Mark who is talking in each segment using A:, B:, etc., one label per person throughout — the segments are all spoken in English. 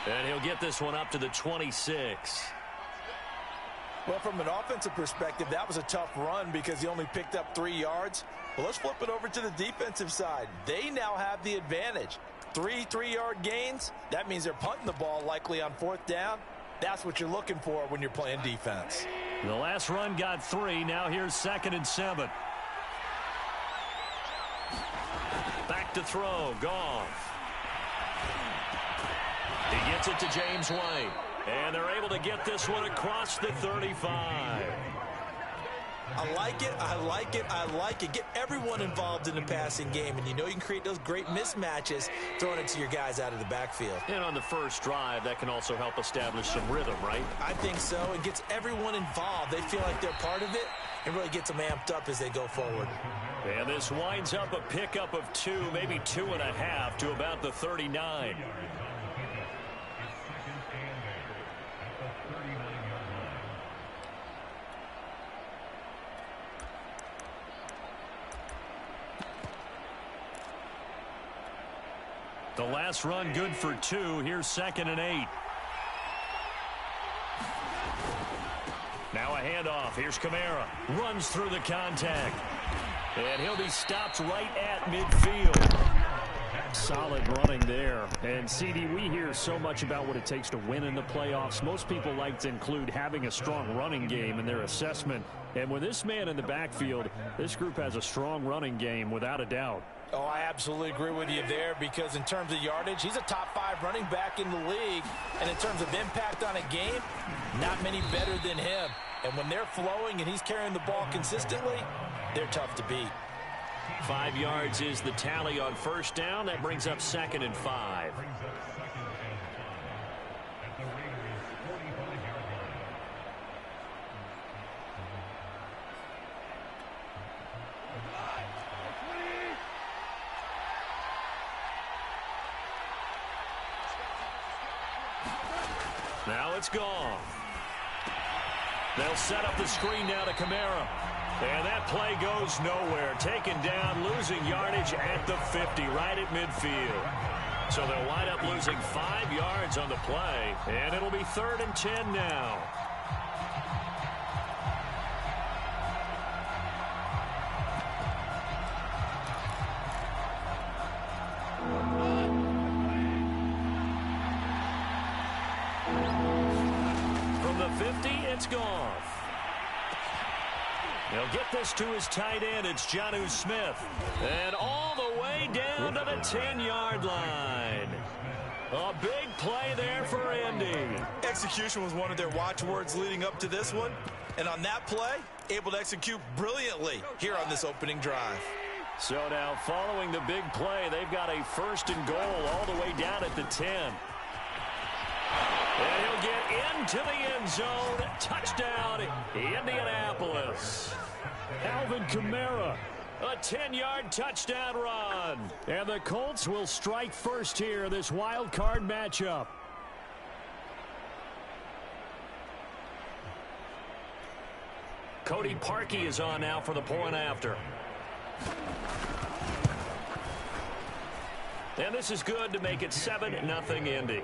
A: And he'll get this one up to the 26.
B: Well, from an offensive perspective, that was a tough run because he only picked up 3 yards. Well, let's flip it over to the defensive side. They now have the advantage. 3 3-yard gains. That means they're punting the ball likely on 4th down. That's what you're looking for when you're playing defense.
A: The last run got 3. Now here's 2nd and 7. Back to throw. Goff. He gets it to James White. And they're able to get this one across the 35.
B: I like it, I like it, I like it. Get everyone involved in the passing game, and you know you can create those great mismatches throwing it to your guys out of the backfield.
A: And on the first drive, that can also help establish some rhythm, right?
B: I think so. It gets everyone involved. They feel like they're part of it and really gets them amped up as they go forward.
A: And this winds up a pickup of 2, maybe 2.5 to about the 39. The last run good for 2. Here's 2nd and 8. Now a handoff. Here's Kamara. Runs through the contact. And he'll be stopped right at midfield. Solid running there. And, CD, we hear so much about what it takes to win in the playoffs. Most people like to include having a strong running game in their assessment. And with this man in the backfield, this group has a strong running game without a doubt.
B: Oh, I absolutely agree with you there because in terms of yardage, he's a top 5 running back in the league. And in terms of impact on a game, not many better than him. And when they're flowing and he's carrying the ball consistently, they're tough to beat.
A: 5 yards is the tally on first down. That brings up 2nd and 5. Now it's gone. They'll set up the screen now to Kamara. And that play goes nowhere. Taken down, losing yardage at the 50, right at midfield. So they'll wind up losing 5 yards on the play. And it'll be 3rd and 10 now. From the 50, it's Goff. He'll get this to his tight end. It's Jonnu Smith. And all the way down to the 10-yard line. A big play there for Indy.
B: Execution was one of their watchwords leading up to this one. And on that play, able to execute brilliantly here on this opening drive.
A: So now following the big play, they've got a 1st and goal all the way down at the 10. And he'll get into the end zone. Touchdown, Indianapolis. Alvin Kamara, a 10-yard touchdown run. And the Colts will strike first here, this wild card matchup. Cody Parkey is on now for the point after. And this is good to make it 7-0 Indy.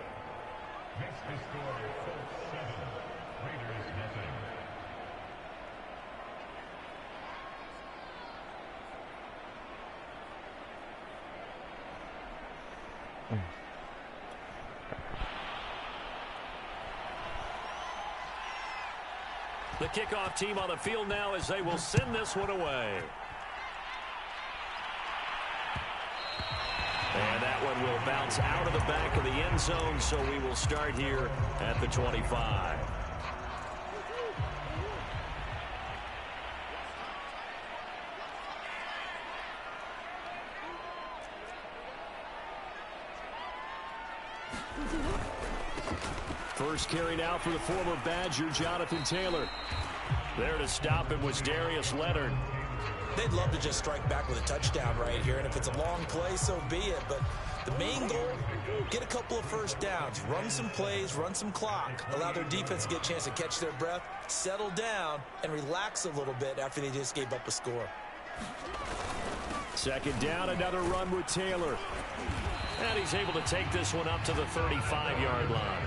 A: The kickoff team on the field now as they will send this one away. And that one will bounce out of the back of the end zone, so we will start here at the 25. First carry now for the former Badger, Jonathan Taylor. There to stop him was Darius Leonard.
B: They'd love to just strike back with a touchdown right here, and if it's a long play, so be it. But the main goal, get a couple of first downs, run some plays, run some clock, allow their defense to get a chance to catch their breath, settle down, and relax a little bit after they just gave up a score.
A: 2nd down, another run with Taylor. And he's able to take this one up to the 35-yard line.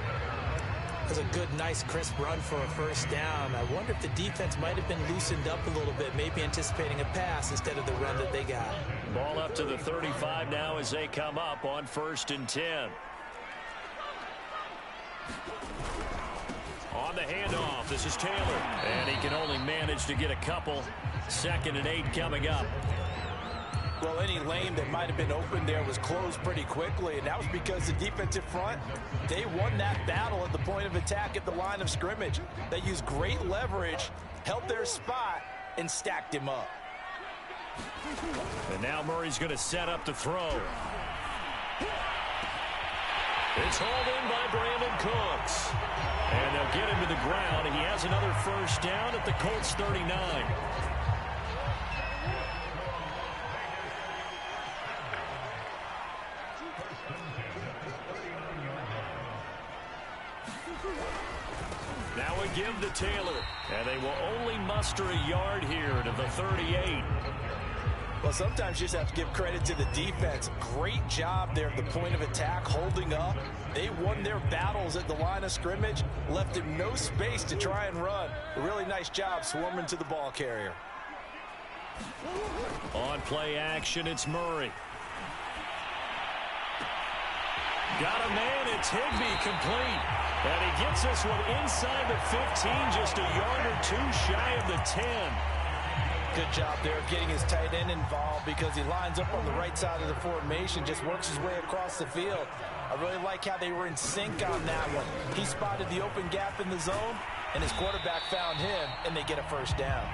B: That's a good, nice, crisp run for a first down. I wonder if the defense might have been loosened up a little bit, maybe anticipating a pass instead of the run that they got.
A: Ball up to the 35 now as they come up on 1st and 10. On the handoff, this is Taylor. And he can only manage to get a couple. 2nd and 8 coming up.
B: Well, any lane that might have been open there was closed pretty quickly, and that was because the defensive front, they won that battle at the point of attack at the line of scrimmage. They used great leverage, held their spot, and stacked him up.
A: And now Murray's going to set up to throw. It's hauled in by Brandon Cooks. And they'll get him to the ground, and he has another first down at the Colts 39. Now a give to Taylor, and they will only muster a yard here to the 38.
B: Well, sometimes you just have to give credit to the defense. Great job there at the point of attack, holding up. They won their battles at the line of scrimmage, left him no space to try and run. A really nice job swarming to the ball carrier.
A: On play action, it's Murray. Got a man, it's Higbee, complete. And he gets this one inside the 15, just a yard or two shy of the 10.
B: Good job there of getting his tight end involved because he lines up on the right side of the formation, just works his way across the field. I really like how they were in sync on that one. He spotted the open gap in the zone, and his quarterback found him, and they get a first down.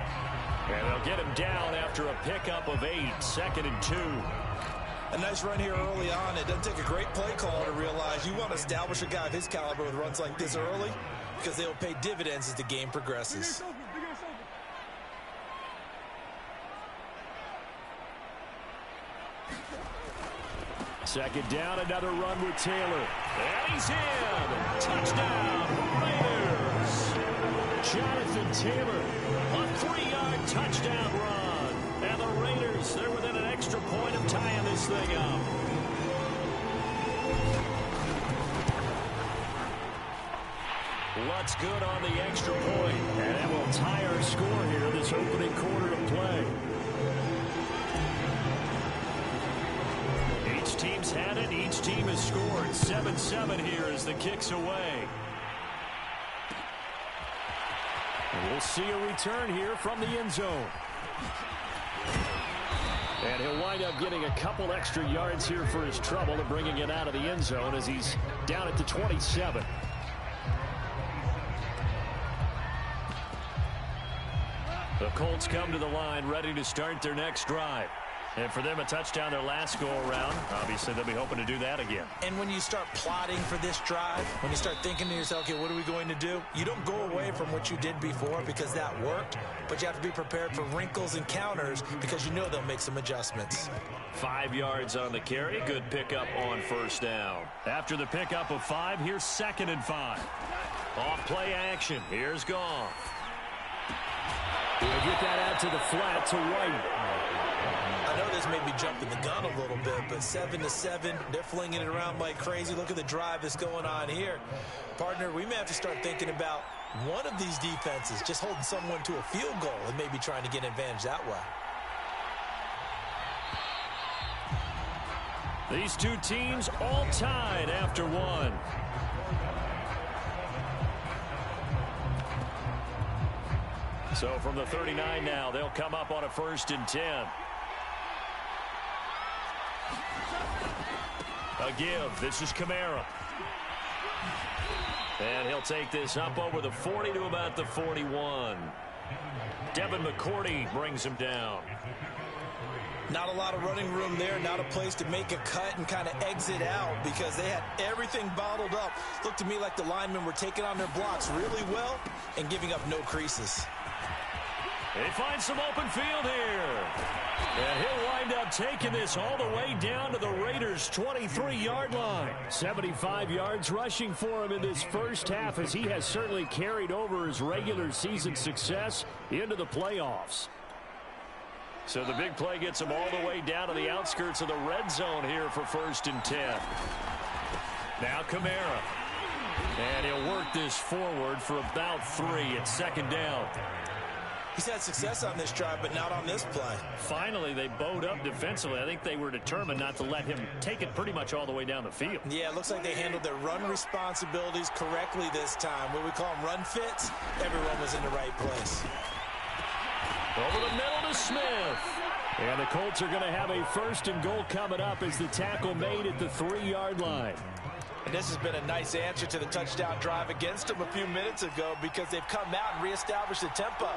A: And they'll get him down after a pickup of 8, 2nd and 2.
B: A nice run here early on. It doesn't take a great play call to realize you want to establish a guy of his caliber with runs like this early because they will pay dividends as the game progresses.
A: Second down, another run with Taylor. And he's in. Touchdown, Raiders. Jonathan Taylor, a 3-yard touchdown run. And the Raiders, they're within an extra point of tying this thing up. What's good on the extra point? And that will tie our score here this opening quarter of play. Each team's had it. Each team has scored. 7-7 here as the kick's away. And we'll see a return here from the end zone. And he'll wind up getting a couple extra yards here for his trouble and bringing it out of the end zone as he's down at the 27. The Colts come to the line ready to start their next drive. And for them, a touchdown their last go-around. Obviously, they'll be hoping to do that again.
B: And when you start plotting for this drive, when you start thinking to yourself, okay, what are we going to do? You don't go away from what you did before because that worked, but you have to be prepared for wrinkles and counters because you know they'll make some adjustments.
A: 5 yards on the carry. Good pickup on first down. After the pickup of 5, here's 2nd and 5. Off play action. Here's Goff. He'll get that out to the flat to White.
B: I know this may be jumping the gun a little bit, but 7-7, they're flinging it around like crazy. Look at the drive that's going on here. Partner, we may have to start thinking about one of these defenses just holding someone to a field goal and maybe trying to get an advantage that way.
A: These two teams all tied after one. So from the 39 now, they'll come up on a 1st and 10. A give. This is Kamara. And he'll take this up over the 40 to about the 41. Devin McCourty brings him down.
B: Not a lot of running room there, not a place to make a cut and kind of exit out because they had everything bottled up. Looked to me like the linemen were taking on their blocks really well and giving up no creases.
A: They find some open field here. And he'll wind up taking this all the way down to the Raiders' 23-yard line. 75 yards rushing for him in this first half as he has certainly carried over his regular season success into the playoffs. So the big play gets him all the way down to the outskirts of the red zone here for 1st and 10. Now Kamara. And he'll work this forward for about 3 at 2nd down.
B: He's had success on this drive, but not on this play.
A: Finally, they bowed up defensively. I think they were determined not to let him take it pretty much all the way down the field.
B: Yeah, it looks like they handled their run responsibilities correctly this time. What we call them run fits, everyone was in the right place.
A: Over the middle to Smith. And the Colts are going to have a 1st and goal coming up as the tackle made at the 3-yard line.
B: And this has been a nice answer to the touchdown drive against them a few minutes ago because they've come out and reestablished the tempo.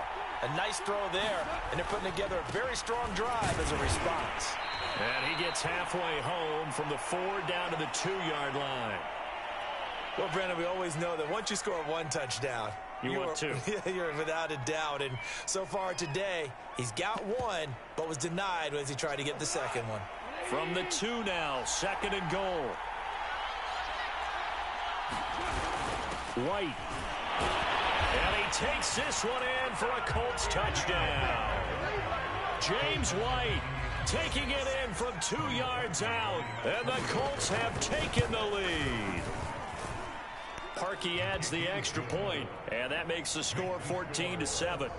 B: A nice throw there, and they're putting together a very strong drive as a response.
A: And he gets halfway home from the 4 down to the 2-yard line.
B: Well, Brandon, we always know that once you score 1 touchdown,
A: want 2.
B: You're without a doubt. And so far today, he's got 1, but was denied as he tried to get the 2nd one.
A: From the 2 now, 2nd and goal. White. And he takes this one in for a Colts touchdown. James White taking it in from 2 yards out. And the Colts have taken the lead. Parkey adds the extra point, and that makes the score 14-7.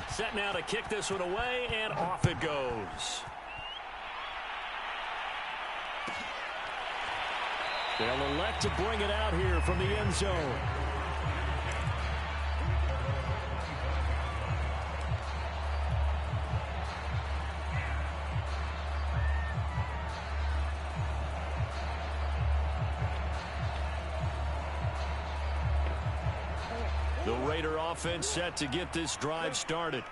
A: Set now to kick this one away, and off it goes. They'll elect to bring it out here from the end zone. The Raider offense set to get this drive started.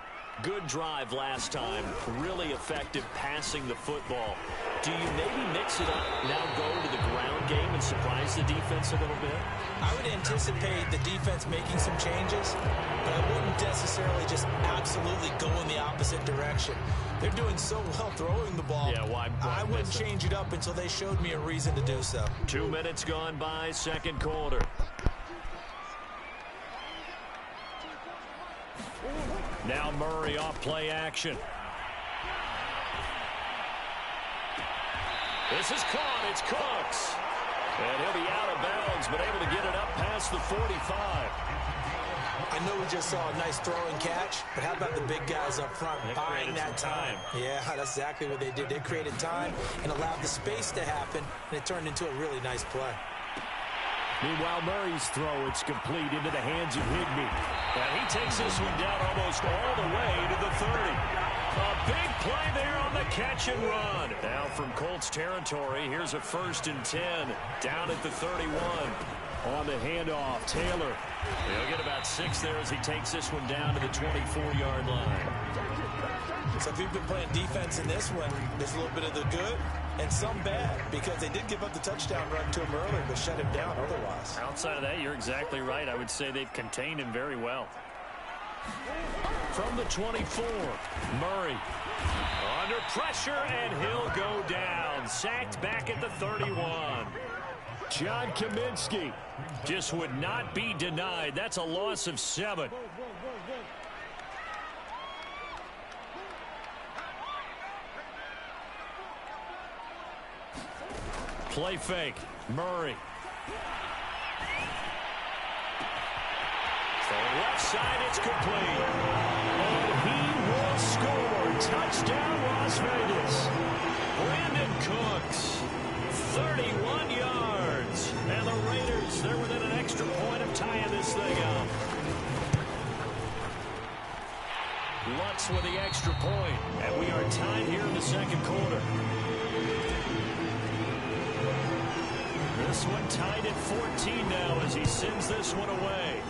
A: Good drive last time. Really effective passing the football. Do you maybe mix it up, now go to the ground game and surprise the defense a little bit?
B: I would anticipate the defense making some changes, but I wouldn't necessarily just absolutely go in the opposite direction. They're doing so well throwing the ball.
A: Yeah, why
B: I wouldn't change it up until they showed me a reason to do so.
A: 2 minutes gone by, 2nd quarter. Now Murray off play action. This is caught. It's Cooks. And he'll be out of bounds, but able to get it up past the 45.
B: I know we just saw a nice throw and catch, but how about the big guys up front buying that time? Yeah, that's exactly what they did. They created time and allowed the space to happen, and it turned into a really nice play.
A: Meanwhile, Murray's throw, it's complete into the hands of Higbee. And he takes this one down almost all the way to the 30. A big play there on the catch and run. Now from Colts territory, here's a 1st and 10 down at the 31. On the handoff, Taylor. He'll get about 6 there as he takes this one down to the 24-yard line.
B: So if you've been playing defense in this one, there's a little bit of the good and some bad, because they did give up the touchdown run to him earlier, but shut him down otherwise.
A: Outside of that, you're exactly right. I would say they've contained him very well. From the 24, Murray under pressure, and he'll go down. Sacked back at the 31. John Kaminsky just would not be denied. That's a loss of 7. Play fake. Murray. To the left side, it's complete. And he will score. Touchdown, Las Vegas. Brandon Cooks, 31 yards. And the Raiders, they're within an extra point of tying this thing up. Lutz with the extra point. And we are tied here in the 2nd quarter. This one tied at 14 now as he sends this one away.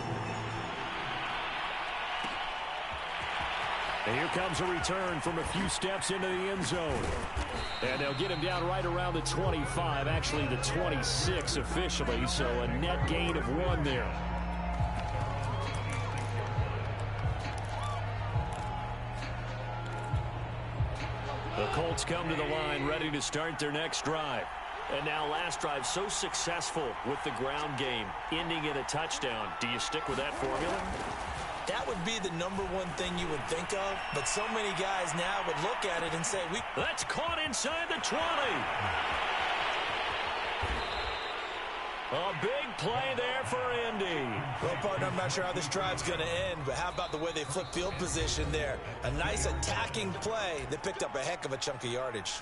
A: And here comes a return from a few steps into the end zone. And they'll get him down right around the 25, actually the 26 officially, so a net gain of 1 there. The Colts come to the line ready to start their next drive. And now last drive so successful with the ground game, ending in a touchdown. Do you stick with that formula?
B: That would be the #1 thing you would think of, but so many guys now would look at it and say,
A: That's caught inside the 20. A big play there for Indy.
B: Well, partner, I'm not sure how this drive's going to end, but how about the way they flip field position there? A nice attacking play that picked up a heck of a chunk of yardage.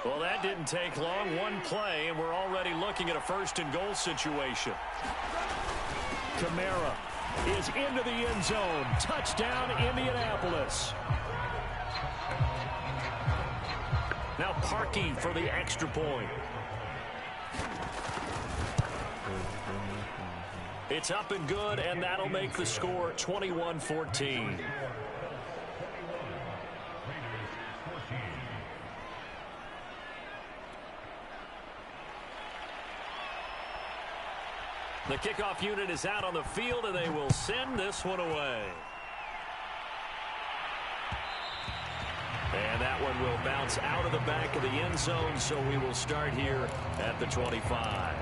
A: Well, that didn't take long. One play, and we're already looking at a 1st and goal situation. Kamara is into the end zone. Touchdown, Indianapolis. Now Parkey for the extra point. It's up and good, and that'll make the score 21-14. The kickoff unit is out on the field, and they will send this one away. And that one will bounce out of the back of the end zone, so we will start here at the 25.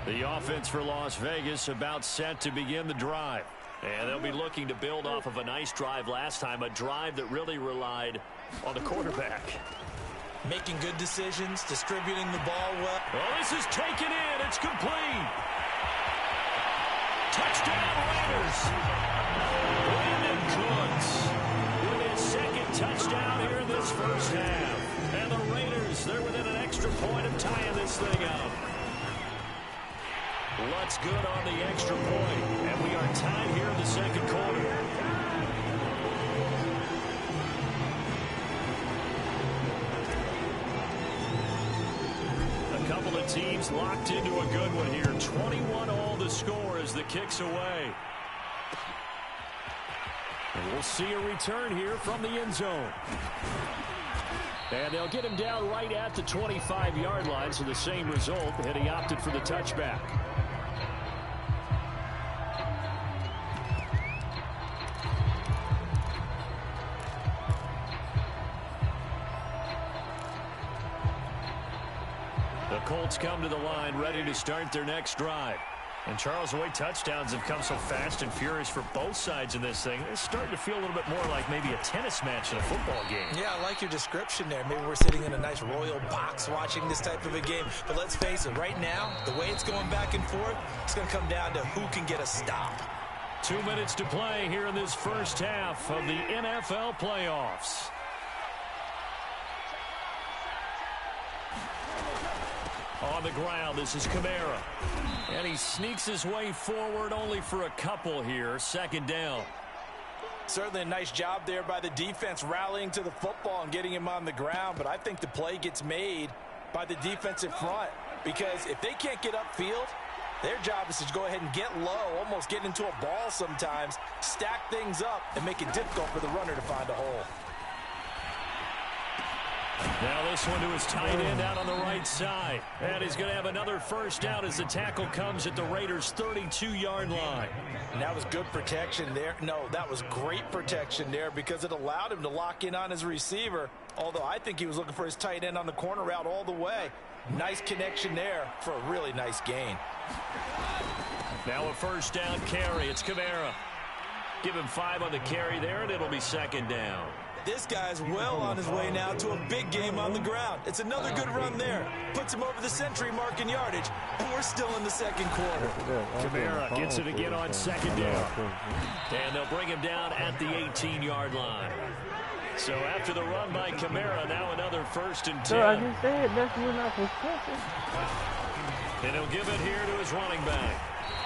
A: The offense for Las Vegas about set to begin the drive. And they'll be looking to build off of a nice drive last time, a drive that really relied on the quarterback.
B: Making good decisions, distributing the ball well.
A: Oh, this is taken in. It's complete. Touchdown, Raiders. Brandon Cooks with his 2nd touchdown here in this first half. And the Raiders, they're within an extra point of tying this thing up. Lutz good on the extra point. And we are tied here in the 2nd quarter. Couple of teams locked into a good one here. 21-all the score as the kick's away. And we'll see a return here from the end zone. And they'll get him down right at the 25-yard line, so the same result, and he opted for the touchback. The Colts come to the line ready to start their next drive. And Charles, the way touchdowns have come so fast and furious for both sides in this thing, it's starting to feel a little bit more like maybe a tennis match in a football game.
B: Yeah, I like your description there. Maybe we're sitting in a nice royal box watching this type of a game. But let's face it, right now, the way it's going back and forth, it's going to come down to who can get a stop.
A: 2 minutes to play here in this first half of the NFL playoffs. On the ground, this is Kamara. And he sneaks his way forward only for a couple here. 2nd down.
B: Certainly a nice job there by the defense rallying to the football and getting him on the ground. But I think the play gets made by the defensive front. Because if they can't get upfield, their job is to go ahead and get low, almost get into a ball sometimes, stack things up, and make it difficult for the runner to find a hole.
A: Now this one to his tight end out on the right side. And he's going to have another first down as the tackle comes at the Raiders' 32-yard line.
B: And that was good protection there. No, that was great protection there because it allowed him to lock in on his receiver. Although I think he was looking for his tight end on the corner route all the way. Nice connection there for a really nice gain.
A: Now a first down carry. It's Kamara. Give him 5 on the carry there, and it'll be 2nd down.
B: This guy's well on his way now to a big game on the ground. It's another good run there. Puts him over the century mark in yardage, and we're still in the 2nd quarter.
A: Kamara gets it again on 2nd down. And they'll bring him down at the 18-yard line. So after the run by Kamara, now another 1st and 10.
C: So I just said that's not suspicious.
A: And he'll give it here to his running back.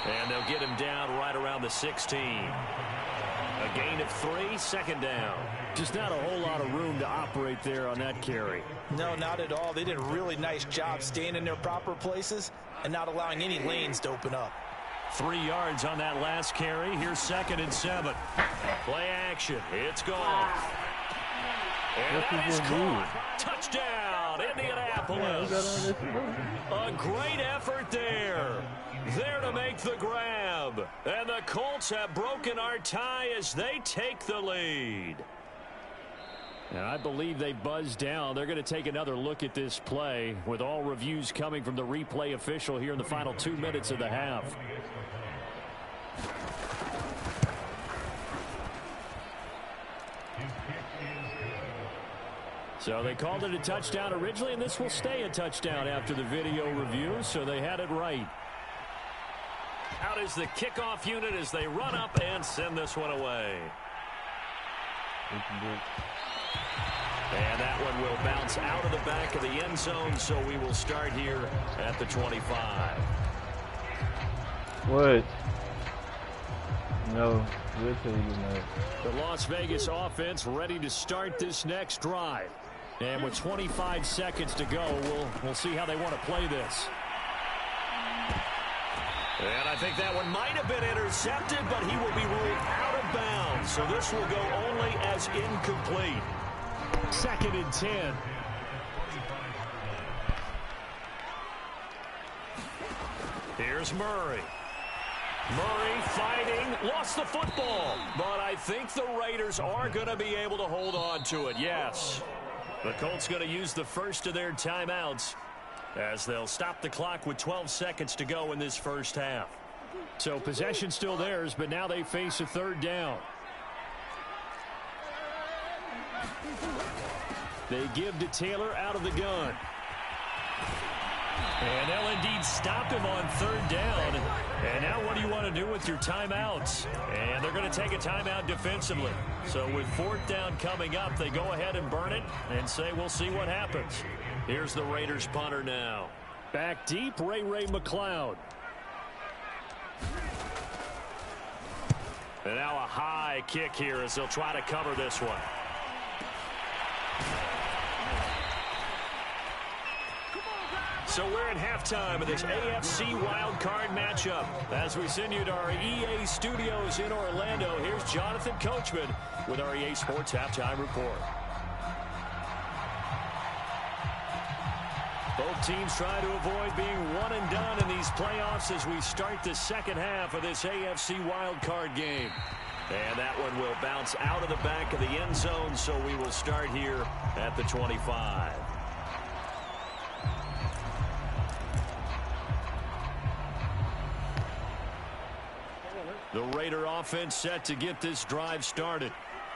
A: And they'll get him down right around the 16. A gain of 3, 2nd down. Just not a whole lot of room to operate there on that carry.
B: No, not at all. They did a really nice job staying in their proper places and not allowing any lanes to open up.
A: 3 yards on that last carry. Here's 2nd and 7. Play action. It's gone. And that is caught. Touchdown, Indianapolis. A great effort there. There to make the grab. And the Colts have broken our tie as they take the lead. And I believe they buzzed down. They're going to take another look at this play with all reviews coming from the replay official here in the final 2 minutes of the half. So they called it a touchdown originally, and this will stay a touchdown after the video review, so they had it right. Out is the kickoff unit as they run up and send this one away. And that one will bounce out of the back of the end zone, so we will start here at the 25.
C: What? No. We'll tell you no.
A: The Las Vegas offense ready to start this next drive. And with 25 seconds to go, we'll see how they want to play this. And I think that one might have been intercepted, but he will be ruled out of bounds. So this will go only as incomplete. 2nd and 10. Here's Murray. Murray fighting, lost the football. But I think the Raiders are going to be able to hold on to it, yes. The Colts going to use the first of their timeouts as they'll stop the clock with 12 seconds to go in this first half. So possession still theirs, but now they face a 3rd down. They give to Taylor out of the gun. And they'll indeed stop him on 3rd down. And now what do you want to do with your timeouts? And they're going to take a timeout defensively. So with 4th down coming up, they go ahead and burn it and say we'll see what happens. Here's the Raiders punter now. Back deep, Ray McLeod. And now a high kick here as they'll try to cover this one. So we're at halftime of this AFC wildcard matchup. As we send you to our EA studios in Orlando, here's Jonathan Coachman with our EA Sports Halftime Report. Both teams try to avoid being one and done in these playoffs as we start the second half of this AFC wildcard game. And that one will bounce out of the back of the end zone, so we will start here at the 25. The Raider offense set to get this drive started.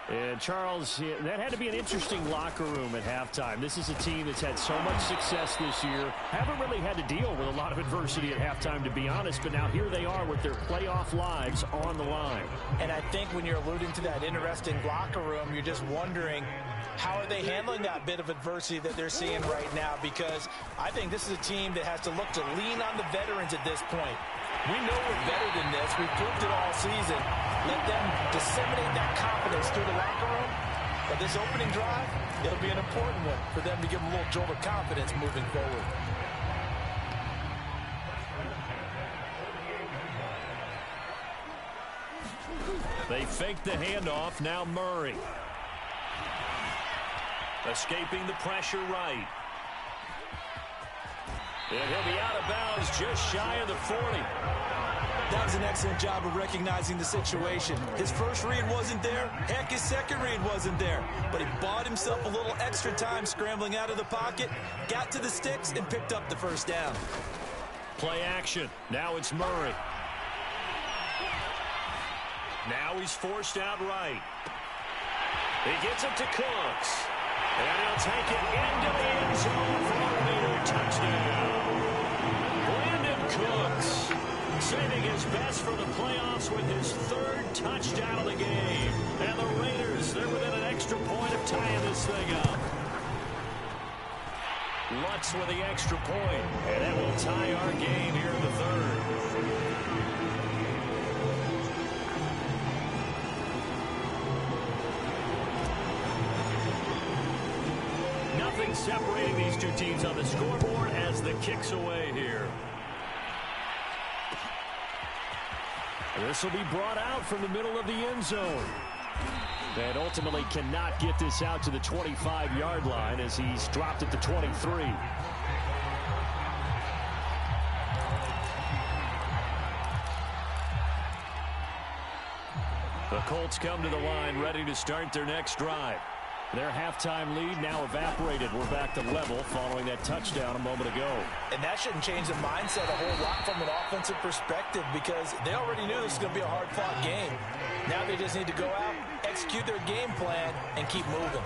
A: And Charles, that had to be an interesting locker room at halftime. This is a team that's had so much success this year. Haven't really had to deal with a lot of adversity at halftime, to be honest. But now here they are with their playoff lives on the line.
B: And I think when you're alluding to that interesting locker room, you're just wondering, how are they handling that bit of adversity that they're seeing right now? Because I think this is a team that has to look to lean on the veterans at this point. We know we're better than this. We've proved it all season. Let them disseminate that confidence through the locker room. But this opening drive, it'll be an important one for them to give them a little jolt of confidence moving forward.
A: They fake the handoff. Now Murray. Escaping the pressure right. And he'll be out of bounds just shy of the 40.
B: That was an excellent job of recognizing the situation. His first read wasn't there. Heck, his second read wasn't there. But he bought himself a little extra time scrambling out of the pocket, got to the sticks, and picked up the first down.
A: Play action. Now it's Murray. Now he's forced out right. He gets it to Cooks. And he'll take it into the end zone for a Raider touchdown. Cooks saving his best for the playoffs with his 3rd touchdown of the game. And the Raiders, they're within an extra point of tying this thing up. Lutz with the extra point, and that will tie our game here in the 3rd. Nothing separating these two teams on the scoreboard as the kick's away here. This will be brought out from the middle of the end zone. And ultimately cannot get this out to the 25-yard line as he's dropped at the 23. The Colts come to the line, ready to start their next drive. Their halftime lead now evaporated. We're back to level following that touchdown a moment ago.
B: And that shouldn't change the mindset a whole lot from an offensive perspective because they already knew this was going to be a hard-fought game. Now they just need to go out, execute their game plan, and keep moving.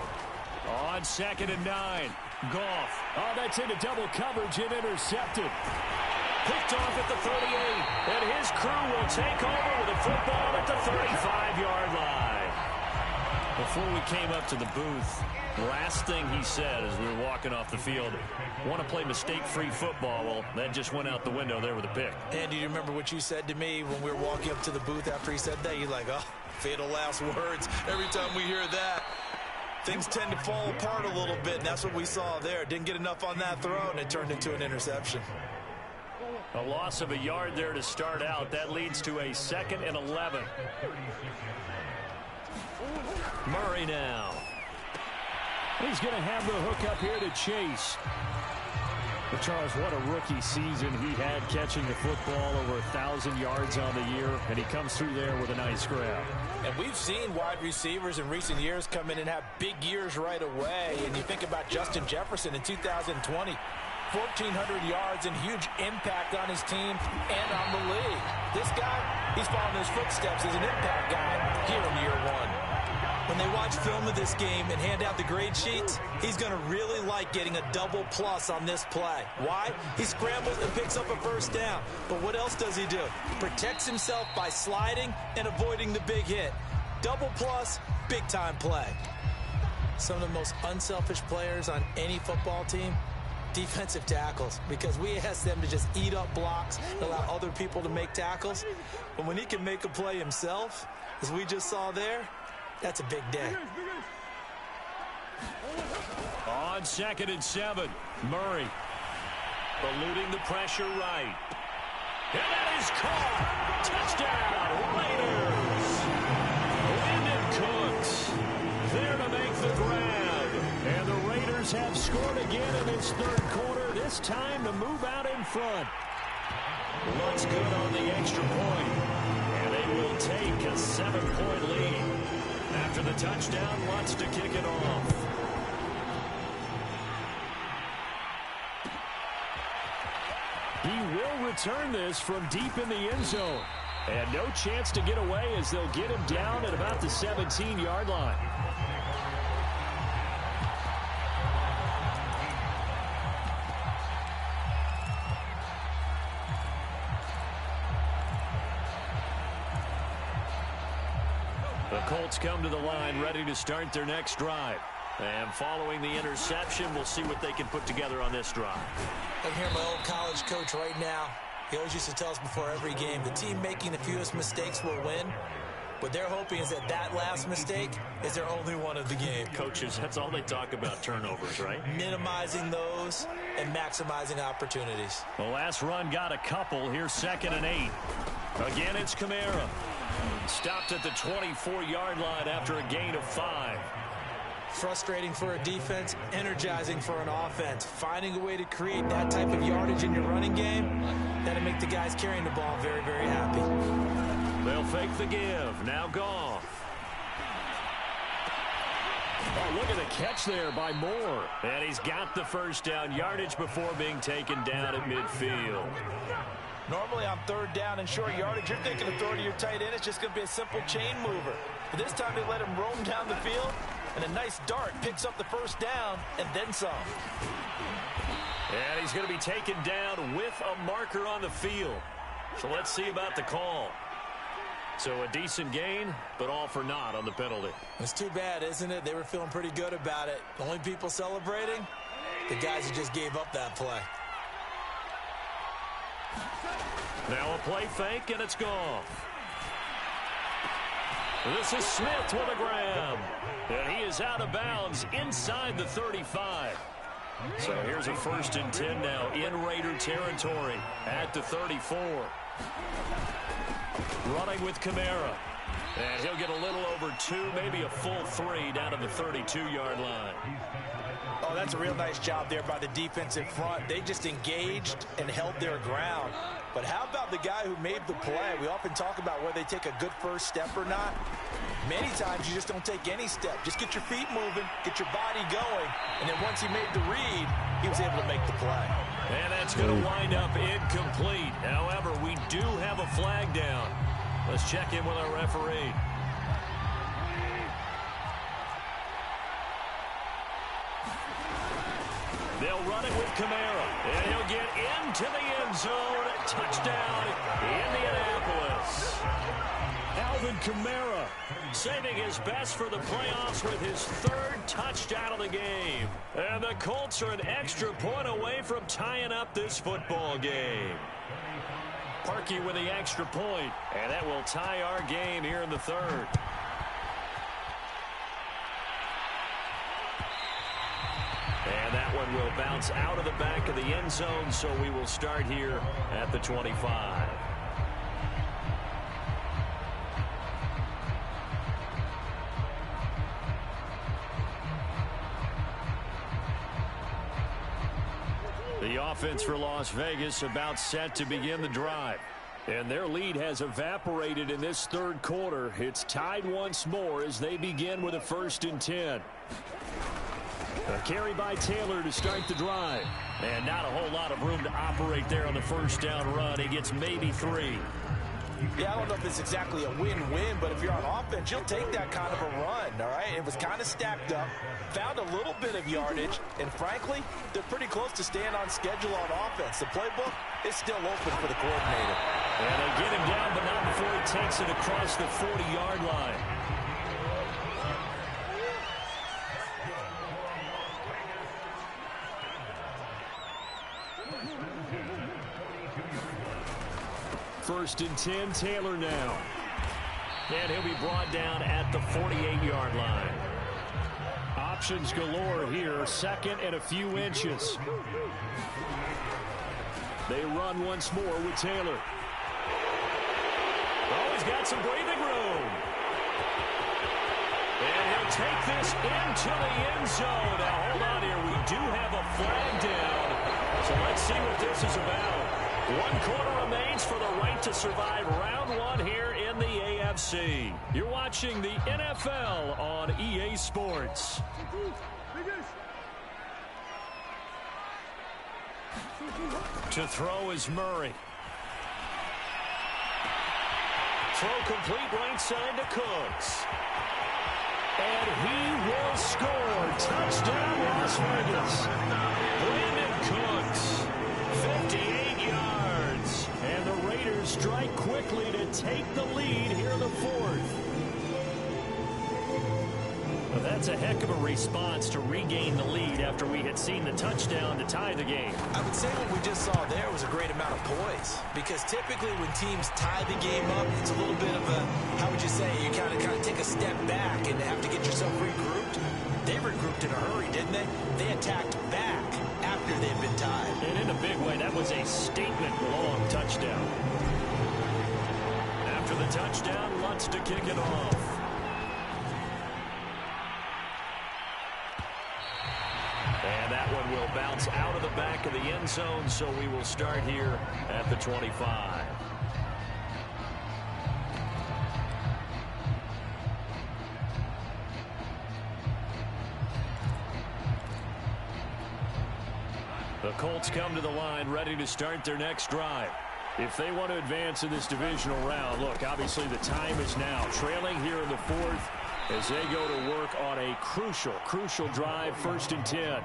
A: On 2nd and 9, Goff. Oh, that's into double coverage and intercepted. Picked off at the 38, and his crew will take over with a football at the 35-yard line. Before we came up to the booth, last thing he said as we were walking off the field, want to play mistake-free football. Well, that just went out the window there with a pick.
B: And do you remember what you said to me when we were walking up to the booth after he said that? You're like, oh, fatal last words. Every time we hear that, things tend to fall apart a little bit, and that's what we saw there. Didn't get enough on that throw, and it turned into an interception.
A: A loss of a yard there to start out. That leads to a 2nd and 11. Murray now. He's going to have the hook up here to Chase. But Charles, what a rookie season he had catching the football, over 1,000 yards on the year, and he comes through there with a nice grab.
B: And we've seen wide receivers in recent years come in and have big years right away. And you think about Justin Jefferson in 2020. 1,400 yards and huge impact on his team and on the league. This guy, he's following his footsteps as an impact guy here in year one. When they watch film of this game and hand out the grade sheets, he's going to really like getting a double plus on this play. Why? He scrambles and picks up a first down. But what else does he do? Protects himself by sliding and avoiding the big hit. Double plus, big-time play. Some of the most unselfish players on any football team, defensive tackles, because we ask them to just eat up blocks and allow other people to make tackles. But when he can make a play himself, as we just saw there, that's a big day.
A: On 2nd and 7, Murray eluding the pressure right. And that is caught. Touchdown, Raiders. Wyndham Cooks there to make the grab. And the Raiders have scored again in this third quarter, this time to move out in front. Looks good on the extra point. And they will take a 7-point lead. After the touchdown, wants to kick it off. He will return this from deep in the end zone. And no chance to get away as they'll get him down at about the 17-yard line. The Colts come to the line, ready to start their next drive. And following the interception, we'll see what they can put together on this drive.
B: I'm here, my old college coach right now. He always used to tell us before every game, the team making the fewest mistakes will win. What they're hoping is that last mistake is their only one of the game.
A: Coaches, that's all they talk about, turnovers, right?
B: Minimizing those and maximizing opportunities.
A: The last run got a couple. Here's 2nd and 8. Again, it's Kamara. Stopped at the 24-yard line after a gain of 5.
B: Frustrating for a defense, energizing for an offense. Finding a way to create that type of yardage in your running game, that'll make the guys carrying the ball very, very happy.
A: They'll fake the give. Now Goff. Oh, look at the catch there by Moore. And he's got the first down, yardage before being taken down at midfield.
B: Normally on 3rd down and short yardage, you're thinking of throwing to your tight end. It's just going to be a simple chain mover. But this time they let him roam down the field, and a nice dart picks up the first down and then some.
A: And he's going to be taken down with a marker on the field. So let's see about the call. So a decent gain, but all for naught on the penalty.
B: It's too bad, isn't it? They were feeling pretty good about it. The only people celebrating, the guys who just gave up that play.
A: Now a play fake, and it's gone. This is Smith with a grab. And he is out of bounds inside the 35. So here's a 1st and 10 now in Raider territory at the 34. Running with Kamara. And he'll get a little over 2, maybe a full 3 down to the 32-yard line.
B: Oh, that's a real nice job there by the defensive front. They just engaged and held their ground. But how about the guy who made the play? We often talk about whether they take a good first step or not. Many times you just don't take any step. Just get your feet moving, get your body going, and then once he made the read, he was able to make the play.
A: And that's going to wind up incomplete. However, we do have a flag down. Let's check in with our referee. They'll run it with Kamara, and he'll get into the end zone. Touchdown, Indianapolis. Alvin Kamara saving his best for the playoffs with his third touchdown of the game. And the Colts are an extra point away from tying up this football game. Parkey with the extra point, and that will tie our game here in the third. And that one will bounce out of the back of the end zone, so we will start here at the 25. The offense for Las Vegas about set to begin the drive. And their lead has evaporated in this third quarter. It's tied once more as they begin with a 1st and 10. A carry by Taylor to start the drive. And not a whole lot of room to operate there on the first down run. He gets maybe 3.
B: Yeah, I don't know if it's exactly a win-win, but if you're on offense, you'll take that kind of a run, all right? It was kind of stacked up, found a little bit of yardage, and frankly, they're pretty close to staying on schedule on offense. The playbook is still open for the coordinator.
A: And they get him down, but not before he takes it across the 40-yard line. First and 10, Taylor now. And he'll be brought down at the 48-yard line. Options galore here, 2nd and a few inches. They run once more with Taylor. Oh, he's got some breathing room. And he'll take this into the end zone. Now, hold on here. We do have a flag down. So let's see what this is about. 1 quarter remains for the right to survive round 1 here in the AFC. You're watching the NFL on EA Sports. To throw is Murray. Throw complete right side to Cooks. And he will score. Touchdown, Las Vegas. Brandon Cooks, 58 yards. And the Raiders strike quickly to take the lead here in the 4th. Well, that's a heck of a response to regain the lead after we had seen the touchdown to tie the game.
B: I would say what we just saw there was a great amount of poise, because typically when teams tie the game up, it's a little bit of a, how would you say, you kind of take a step back and have to get yourself regrouped. They regrouped in a hurry, didn't they? They attacked back after they'd been tied.
A: And in a big way, that was a statement long touchdown. After the touchdown, Lutz to kick it off. And that one will bounce out of the back of the end zone, so we will start here at the 25. The Colts come to the line ready to start their next drive. If they want to advance in this divisional round, look, obviously the time is now. Trailing here in the 4th as they go to work on a crucial drive, 1st and 10.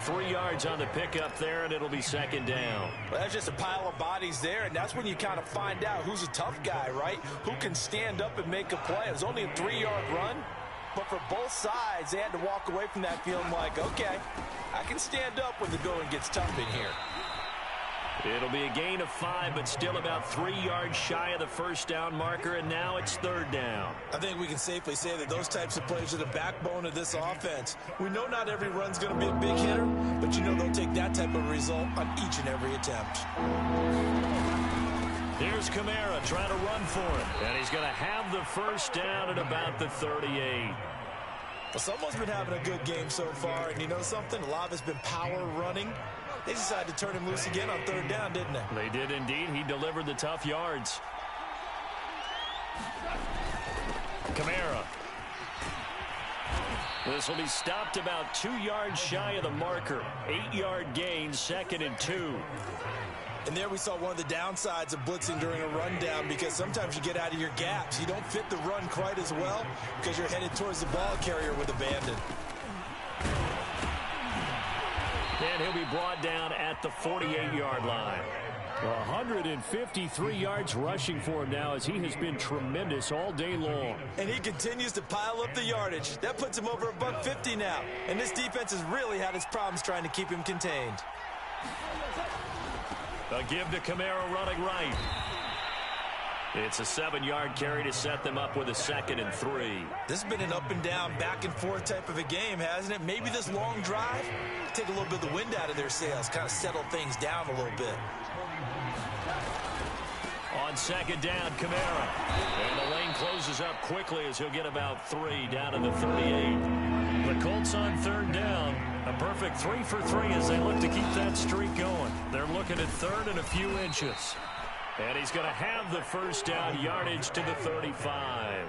A: 3 yards on the pickup there, and it'll be 2nd down.
B: Well, that's just a pile of bodies there, and that's when you kind of find out who's a tough guy, right? Who can stand up and make a play. It was only a 3-yard run, but for both sides, they had to walk away from that feeling like, okay, I can stand up when the going gets tough in here.
A: It'll be a gain of 5, but still about 3 yards shy of the 1st down marker, and now it's 3rd down.
B: I think we can safely say that those types of plays are the backbone of this offense. We know not every run's going to be a big hitter, but you know they'll take that type of result on each and every attempt.
A: Here's Kamara trying to run for it, and he's going to have the 1st down at about the 38.
B: Well, someone's been having a good game so far, and you know something? A lot of it's been power running. They decided to turn him loose again on 3rd down, didn't they?
A: They did indeed. He delivered the tough yards. Kamara. This will be stopped about 2 yards shy of the marker. 8-yard gain, 2nd and 2.
B: And there we saw one of the downsides of blitzing during a rundown, because sometimes you get out of your gaps. You don't fit the run quite as well because you're headed towards the ball carrier with abandon.
A: And he'll be brought down at the 48-yard line. 153 yards rushing for him now, as he has been tremendous all day long.
B: And he continues to pile up the yardage. That puts him over $150 now. And this defense has really had its problems trying to keep him contained.
A: A give to Kamara running right. It's a 7-yard carry to set them up with a 2nd and 3.
B: This has been an up and down, back and forth type of a game, hasn't it? Maybe this long drive take a little bit of the wind out of their sails, kind of settle things down a little bit.
A: On 2nd down, Kamara. And the lane closes up quickly as he'll get about 3 down to the 38. The Colts on 3rd down. A perfect 3 for 3 as they look to keep that streak going. They're looking at 3rd and a few inches. And he's going to have the 1st down, yardage to the 35.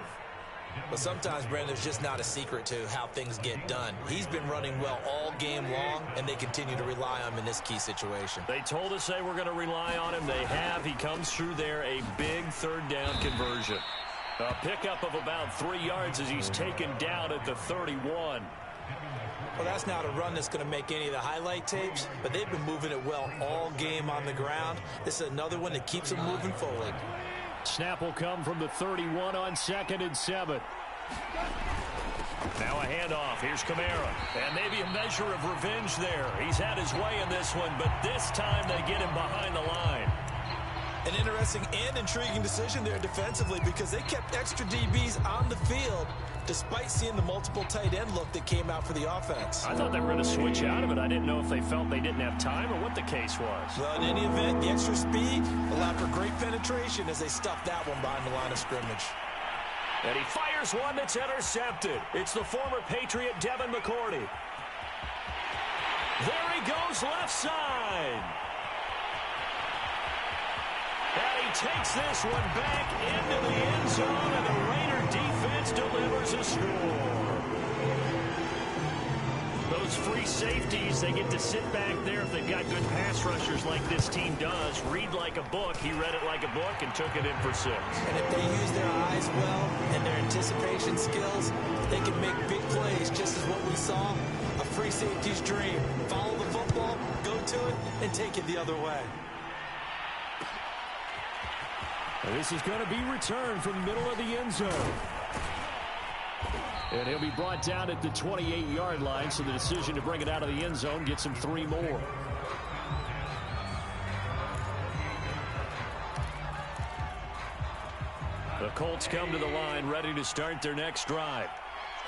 B: But sometimes, Brandon, there's just not a secret to how things get done. He's been running well all game long, and they continue to rely on him in this key situation.
A: They told us they were going to rely on him. They have. He comes through there, a big 3rd down conversion. A pickup of about 3 yards as he's taken down at the 31.
B: Well, that's not a run that's going to make any of the highlight tapes, but they've been moving it well all game on the ground. This is another one that keeps them moving forward.
A: Snap will come from the 31 on 2nd and 7. Now a handoff. Here's Kamara. And maybe a measure of revenge there. He's had his way in this one, but this time they get him behind the line.
B: An interesting and intriguing decision there defensively, because they kept extra DBs on the field despite seeing the multiple tight end look that came out for the offense.
A: I thought they were going to switch out of it. I didn't know if they felt they didn't have time or what the case was.
B: Well, in any event, the extra speed allowed for great penetration as they stuffed that one behind the line of scrimmage.
A: And he fires one that's intercepted. It's the former Patriot Devin McCourty. There he goes, left side. And he takes this one back into the end zone, and the Raider defense delivers a score. Those free safeties, they get to sit back there if they've got good pass rushers like this team does. Read like a book. He read it like a book and took it in for 6.
B: And if they use their eyes well and their anticipation skills, they can make big plays, just as what we saw. A free safety's dream. Follow the football, go to it, and take it the other way.
A: This is going to be returned from the middle of the end zone. And he'll be brought down at the 28-yard line, so the decision to bring it out of the end zone gets him 3 more. The Colts come to the line ready to start their next drive.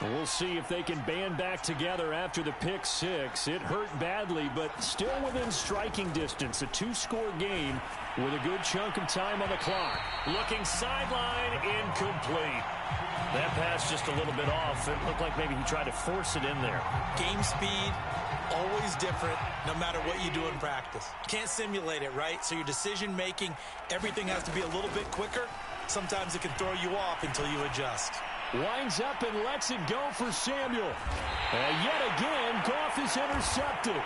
A: We'll see if they can band back together after the pick 6. It hurt badly, but still within striking distance. A 2-score game with a good chunk of time on the clock. Looking sideline, incomplete. That pass just a little bit off. It looked like maybe he tried to force it in there.
B: Game speed, always different, no matter what you do in practice. Can't simulate it, right? So your decision making, everything has to be a little bit quicker. Sometimes it can throw you off until you adjust.
A: Winds up and lets it go for Samuel. And yet again, Goff is intercepted.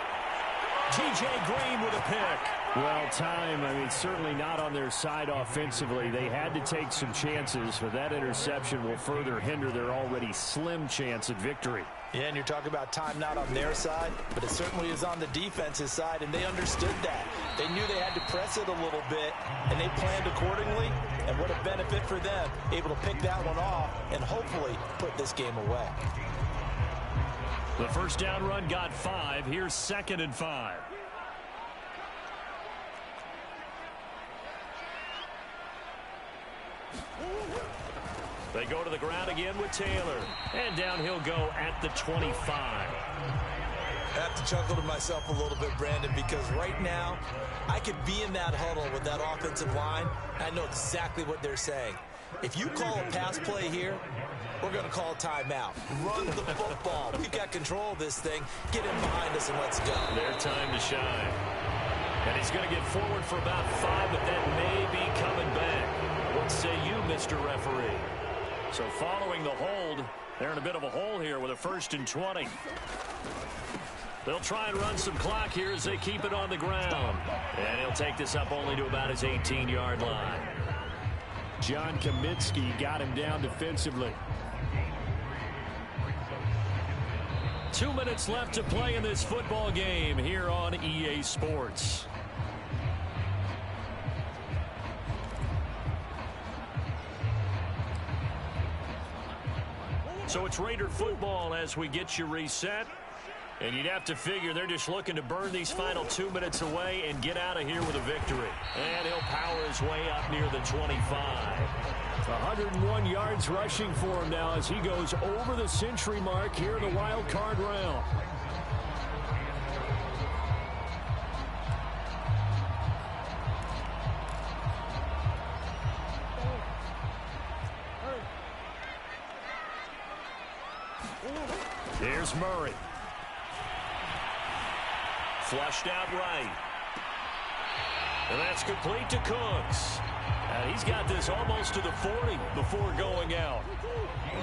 A: T.J. Green with a pick. Well, time, certainly not on their side offensively. They had to take some chances, but that interception will further hinder their already slim chance at victory.
B: Yeah, and you're talking about time not on their side, but it certainly is on the defense's side, and they understood that. They knew they had to press it a little bit, and they planned accordingly, and what a benefit for them, able to pick that one off and hopefully put this game away.
A: The first down run got 5. Here's 2nd and 5. They go to the ground again with Taylor. And down he'll go at the 25.
B: I have to chuckle to myself a little bit, Brandon, because right now I could be in that huddle with that offensive line. I know exactly what they're saying. If you call a pass play here, we're going to call a timeout. Run the football. We've got control of this thing. Get in behind us and let's go.
A: Their time to shine. And he's going to get forward for about 5, but that may be coming back. What say you, Mr. Referee? So following the hold, they're in a bit of a hole here with a 1st and 20. They'll try and run some clock here as they keep it on the ground. And he'll take this up only to about his 18-yard line.
D: John Kaminsky got him down defensively.
A: 2 minutes left to play in this football game here on EA Sports. So it's Raider football as we get you reset. And you'd have to figure they're just looking to burn these final 2 minutes away and get out of here with a victory. And he'll power his way up near the 25.
D: 101 yards rushing for him now as he goes over the century mark here in the wild card round.
A: Here's Murray. Flushed out right. And that's complete to Cooks. And he's got this almost to the 40 before going out.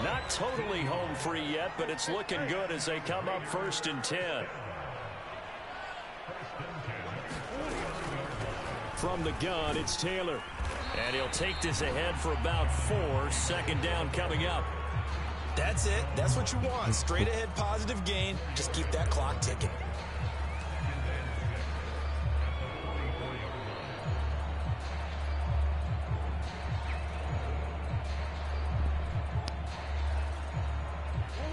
A: Not totally home free yet, but it's looking good as they come up 1st and 10.
D: From the gun, it's Taylor.
A: And he'll take this ahead for about 4. 2nd down coming up.
B: That's it. That's what you want. Straight ahead positive gain. Just keep that clock ticking.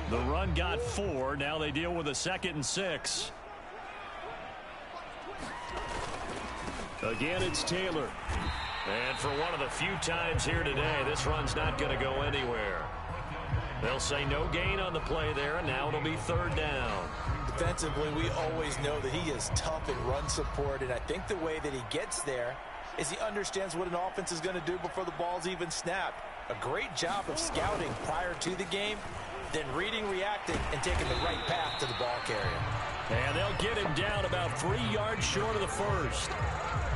A: The run got 4. Now they deal with a 2nd and 6.
D: Again, it's Taylor.
A: And for one of the few times here today, this run's not going to go anywhere. They'll say no gain on the play there, and now it'll be 3rd down.
B: Defensively, we always know that he is tough in run support, and I think the way that he gets there is he understands what an offense is going to do before the ball's even snapped. A great job of scouting prior to the game, then reading, reacting, and taking the right path to the ball carrier.
A: And they'll get him down about 3 yards short of the 1st.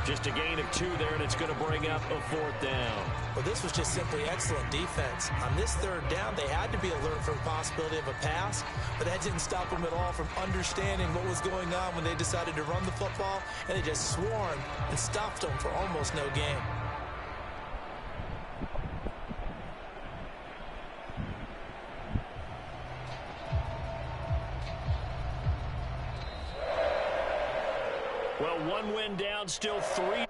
A: Just a gain of 2 there, and it's going to bring up a 4th down.
B: Well, this was just simply excellent defense. On this 3rd down, they had to be alert for the possibility of a pass, but that didn't stop them at all from understanding what was going on when they decided to run the football, and they just swarmed and stopped them for almost no gain.
A: Well, 1 win down, still 3